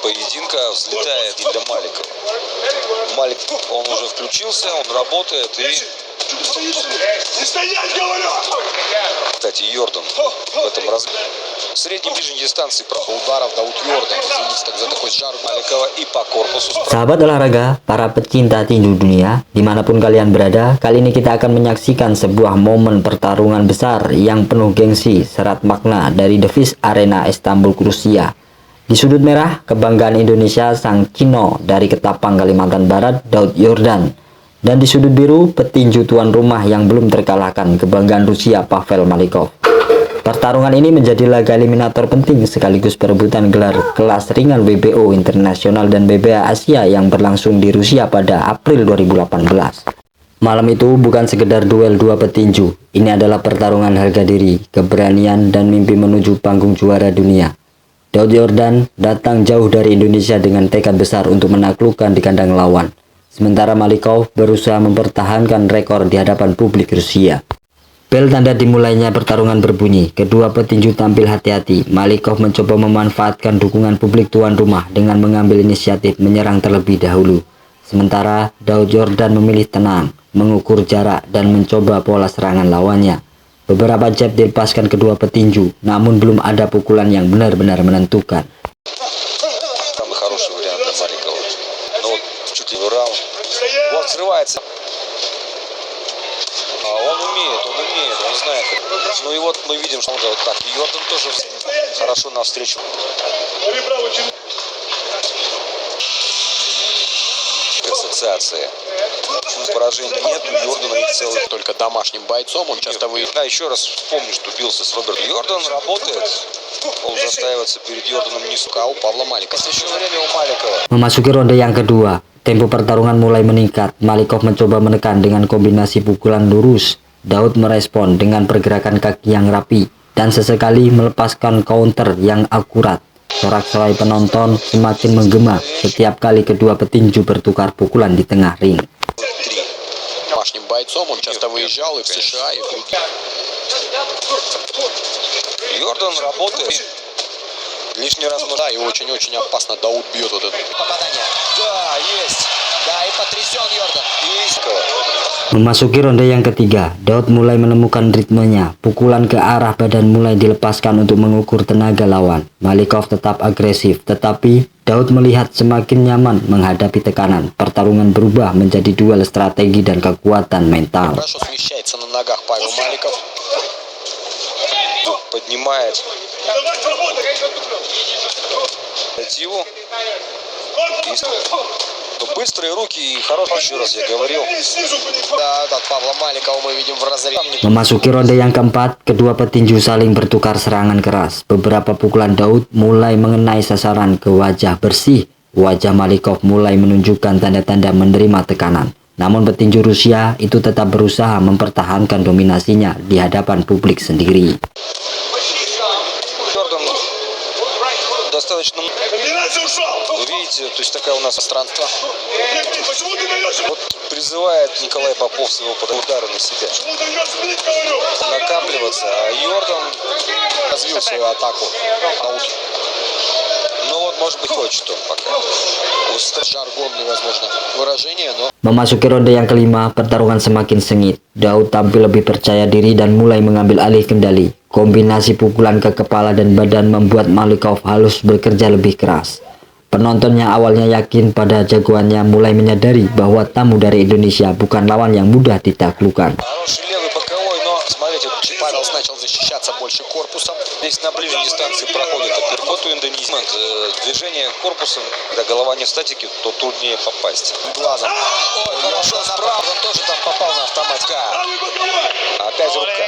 поединка взлетает для Маликова. Малик, он уже включился, он работает и... Кстати, Йордан в этом разговоре. В средней ближней дистанции ударов Дауд Йордан. Извините так за такой жар Маликова и по корпусу. Sahabat olahraga, para pecinta tinju dunia, dimanapun kalian berada, kali ini kita akan menyaksikan sebuah momen pertarungan besar yang penuh gengsi, syarat makna dari The Fish Arena Istanbul, Rusia. Di sudut merah, kebanggaan Indonesia sang Cino dari Ketapang, Kalimantan Barat, Daud Yordan. Dan di sudut biru, petinju tuan rumah yang belum terkalahkan, kebanggaan Rusia, Pavel Malikov. Pertarungan ini menjadi laga eliminator penting sekaligus perebutan gelar kelas ringan WBO Internasional dan WBA Asia yang berlangsung di Rusia pada April 2018. Malam itu bukan sekedar duel dua petinju, ini adalah pertarungan harga diri, keberanian, dan mimpi menuju panggung juara dunia. Daud Yordan datang jauh dari Indonesia dengan tekad besar untuk menaklukkan di kandang lawan. Sementara Malikov berusaha mempertahankan rekor di hadapan publik Rusia. Bel tanda dimulainya pertarungan berbunyi. Kedua petinju tampil hati-hati. Malikov mencoba memanfaatkan dukungan publik tuan rumah dengan mengambil inisiatif menyerang terlebih dahulu. Sementara Daud Yordan memilih tenang, mengukur jarak dan mencoba pola serangan lawannya. Beberapa jab dilepaskan kedua petinju, namun belum ada pukulan yang benar-benar menentukan. Он взрывается. Он умеет, он знает. Ну и вот мы видим, что он вот так. И Йордан тоже хорошо навстречу. Ассоциация. Поражения нет, у Йордана их целых только домашним бойцом. Он часто выигрывает. Да, еще раз вспомню, что бился с Робертом. Йордан работает. Он застаивается перед Йорданом низко, а у Павла Маликова. Еще время у Маликова. Memasuki ronde yang kedua. Tempo pertarungan mulai meningkat. Malikov mencoba menekan dengan kombinasi pukulan lurus. Daud merespon dengan pergerakan kaki yang rapi dan sesekali melepaskan counter yang akurat. Sorak-sorai penonton semakin menggema setiap kali kedua petinju bertukar pukulan di tengah ring. Йордан работает. Лишний раз, да, и очень-очень опасно Дауд бьет вот это. Попадание. Да, есть. Да, и потрясен Йордан. Memasuki ronde yang ketiga, Daud mulai menemukan ritmenya. Pukulan ke arah badan mulai dilepaskan untuk mengukur tenaga lawan. Malikov tetap agresif, tetapi Daud melihat semakin nyaman menghadapi tekanan. Pertarungan berubah menjadi duel strategi dan kekuatan mental. Поднимает инициативу. Быстрые руки и хороший, еще раз я говорил. Да, от Павла Маликова мы видим в разрыве. Memasuki ronde yang keempat, kedua petinju saling bertukar serangan keras. Beberapa pukulan Daud mulai mengenai sasaran ke wajah bersih. Wajah Malikov mulai menunjukkan tanda-tanda menerima tekanan. Namun petinju Rusia itu tetap berusaha mempertahankan dominasinya di hadapan publik sendiri. Достаточно. Вы видите, то есть такая у нас пространство. Вот призывает Николай Попов своего удара на себя. Накапливаться, а Йордан развил свою атаку. Ну вот, может быть, хочет он пока. Жаргонное, возможно, выражение, но... Memasuki ronde yang kelima, pertarungan semakin sengit. Daud tampil lebih percaya diri dan mulai mengambil alih kendali. Kombinasi pukulan ke kepala dan badan membuat Malikov harus bekerja lebih keras. Penonton yang awalnya yakin pada jagoannya mulai menyadari bahwa tamu dari Indonesia bukan lawan yang mudah ditaklukkan. Павел начал защищаться больше корпусом. Здесь на ближней дистанции проходит апперкот у индонезийцев. Движение корпусом, когда голова не в статике, то труднее попасть. Глазом. Ой, хорошо, справа он тоже там попал на автоматика. Опять рука.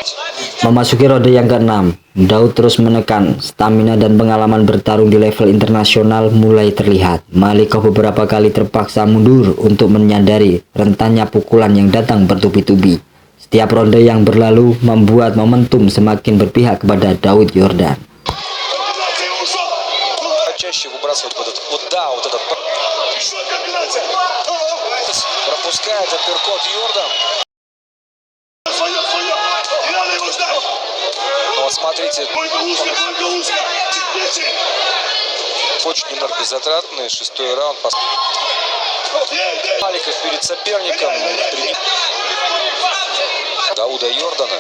Memasuki ronde yang ke-6, Daud terus menekan. Stamina dan pengalaman bertarung di level internasional mulai terlihat. Malikov beberapa kali terpaksa mundur untuk menyadari rentannya pukulan yang datang bertubi-tubi. Setiap ronde yang berlalu membuat momentum semakin berpihak kepada Daud Yordan. Очень энергозатратный. 6-й раунд. Маликов перед соперником. Дауда Йордана.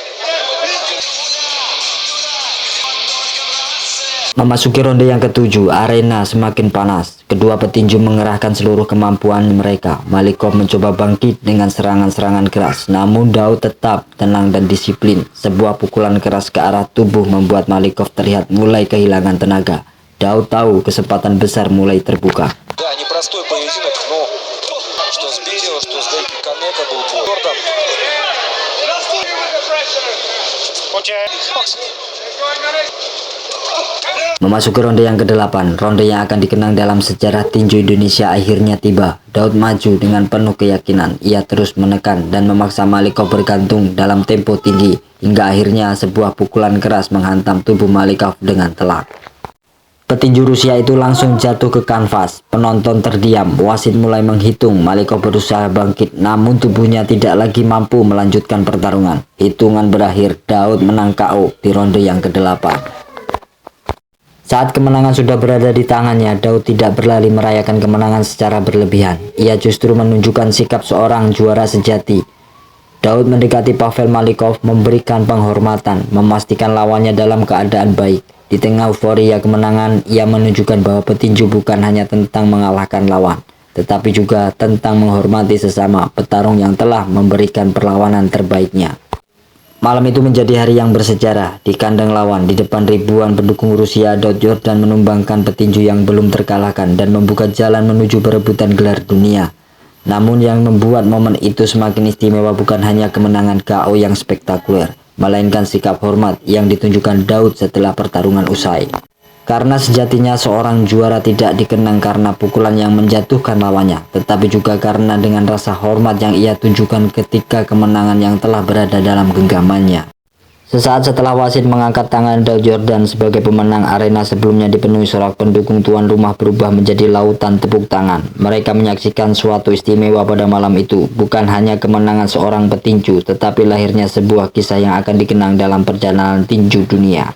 Memasuki ronde yang ketujuh, arena semakin panas. Kedua petinju mengerahkan seluruh kemampuan mereka. Malikov mencoba bangkit dengan serangan-serangan keras, namun Daud tetap tenang dan disiplin. Sebuah pukulan keras ke arah tubuh membuat Malikov terlihat mulai kehilangan tenaga. Daud tahu kesempatan besar mulai terbuka. Да, непростой поединок, но что с Берио, что с Дейки Канека был бой. Йордан. Memasuki ronde yang ke-8, ronde yang akan dikenang dalam sejarah tinju Indonesia akhirnya tiba. Daud maju dengan penuh keyakinan. Ia terus menekan dan memaksa Malikov bergantung daud tempo tinggi, hingga akhirnya sebuah pukulan keras menghantam tubuh Malikov dengan telak. Petinju Rusia itu langsung jatuh ke kanvas. Penonton terdiam. Wasit mulai menghitung. Malikov berusaha bangkit, namun tubuhnya tidak lagi mampu melanjutkan pertarungan. Hitungan berakhir, Daud menang KO di ronde yang ke-8. Saat kemenangan sudah berada di tangannya, Daud tidak berlari merayakan kemenangan secara berlebihan. Ia justru menunjukkan sikap seorang juara sejati. Daud mendekati Pavel Malikov, memberikan penghormatan, memastikan lawannya dalam keadaan baik. Di tengah euforia kemenangan, ia menunjukkan bahwa petinju bukan hanya tentang mengalahkan lawan, tetapi juga tentang menghormati sesama petarung yang telah memberikan perlawanan terbaiknya. Malam itu menjadi hari yang bersejarah. Di kandang lawan, di depan ribuan pendukung Rusia, Daud Yordan menumbangkan petinju yang belum terkalahkan dan membuka jalan menuju perebutan gelar dunia. Namun yang membuat momen itu semakin istimewa bukan hanya kemenangan KO yang spektakuler, melainkan sikap hormat yang ditunjukkan Daud setelah pertarungan usai. Karena sejatinya seorang juara tidak dikenang karena pukulan yang menjatuhkan lawannya, tetapi juga karena dengan rasa hormat yang ia tunjukkan ketika kemenangan yang telah berada dalam genggamannya. Sesaat setelah wasit mengangkat tangan Daud Yordan sebagai pemenang, arena sebelumnya dipenuhi sorak pendukung tuan rumah berubah menjadi lautan tepuk tangan. Mereka menyaksikan suatu istimewa pada malam itu, bukan hanya kemenangan seorang petinju, tetapi lahirnya sebuah kisah yang akan dikenang dalam perjalanan tinju dunia.